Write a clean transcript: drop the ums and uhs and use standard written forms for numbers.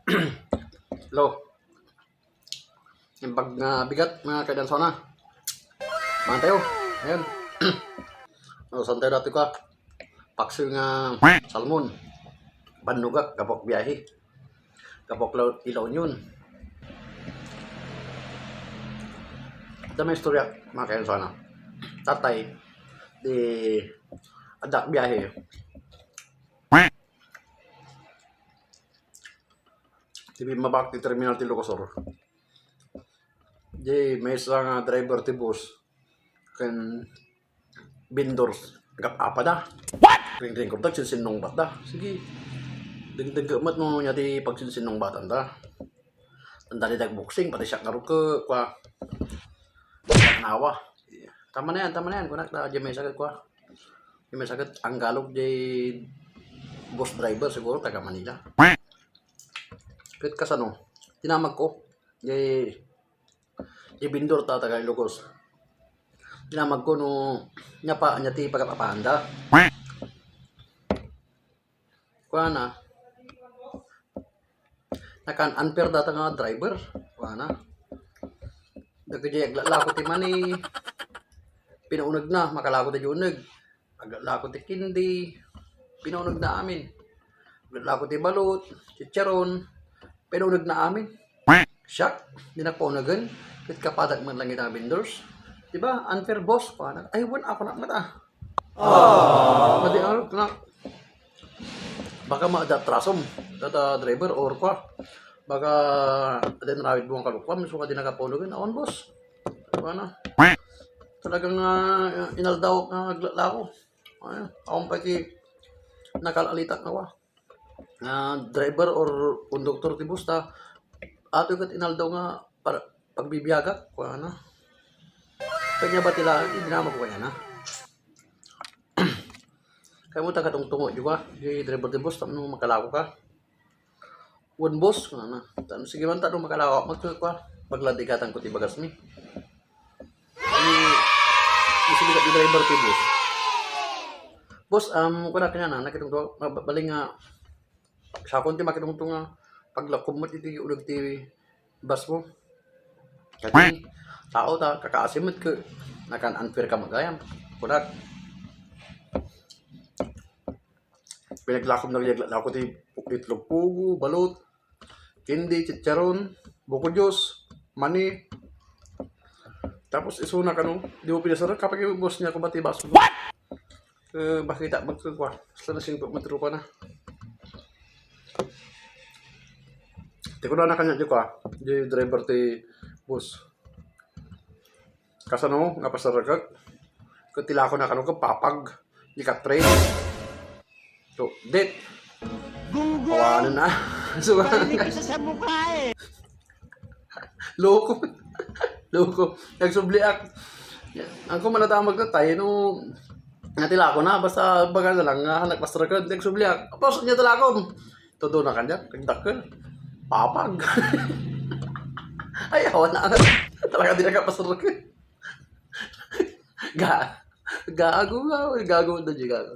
Hello. Yung pag bigat mga kaidansona. Mga tayo. Ayan. Saan tayo dati ka? Paksyo nga salmon. Bandugak. Kapok biyahe. Kapok ilaw yun. Ito may istorya mga kaidansona. Tatay. Di ada biyahe. Tibi mabak di terminal ti Lucosor. Di may isang driver ti bus kan vendors gap apa dah. What? Ring-ring ko tak sinong bat dah. Sige. Dagdag mat no nya ti pagsinong batan da. Tanda di boxing pati siya karo ke kwa. Nawa. Tama na yan. Kunak ta di may sakit kwa. Di may sakit ang galog di bus driver siguro taga Manila. Kahit kasano, tinamag ko, ibindor ta taga Ilocos. Tinamag ko no, nya ti pagkapapanda. Kuha na, nakan unfair data nga driver. Kuha na, nagkajayag lako ti mani, pinaunag na, makalako ti junag. Aglako ti kindi, pinaunag na amin. Aglako ti balot, chicharon, pinunag na amin. Shock. Di na punagan. Kit kapadag man lang yung vendors. Diba? Unfair boss. Ay, wala ako na mata. Madi ano na. Baka ma-trasom. Data driver or kwa. Baka adin rawid buwang kalukwa. Misuka din nakapunagan. Awan boss. Diba na? Talagang inaldaw naglako. Akong pa ki nakalalitak na wa. Driver or konduktor ti bus ta ato kat inaldaw nga para pagbibiyaga kuha na kanya ba tila dinama ko kanya na kaya mo ta katong tungo juga di driver ti bus tamno makalako ka one boss kuha na tan sige man ta no makalako magkuha pagladikatan ko ti bagas mi isibigat di driver ti bus boss kuha kanya na nakitong baling nga sa konti makitong ito nga paglakom mo iti ulag ti bus mo. Kasi tao ta kakaasimot ko nakan unfair ka magayam. Kunak. Pinaglakom na lako ti itlog pugo, balot, kindi, chicharon, buko juice, mani. Tapos isuna ka no, di mo pinasarap kapag yung boss niya kung ba't ibas mo. What? Bakita magkukwa. Basta na siyang matrupa na. Di ko na kanya di ko di driver ti bus. Kasano nga pasaragat. Kutila ko na kano ka papag. Di ka train. So, det. Kawanan na. So, Parinig ko sa mukha eh. Loko. Loko. Nagsubliak. Ang kumanadamag na tayo no. Natila ko na. Basta baga na lang. Nagpasaragat. Nagsubliak. Pasok niya tala ko. Todo na kanya. Kagdak ka. Papag. Ay, awan na. Talaga di nakapasarap ko. Gago na dyan, gago.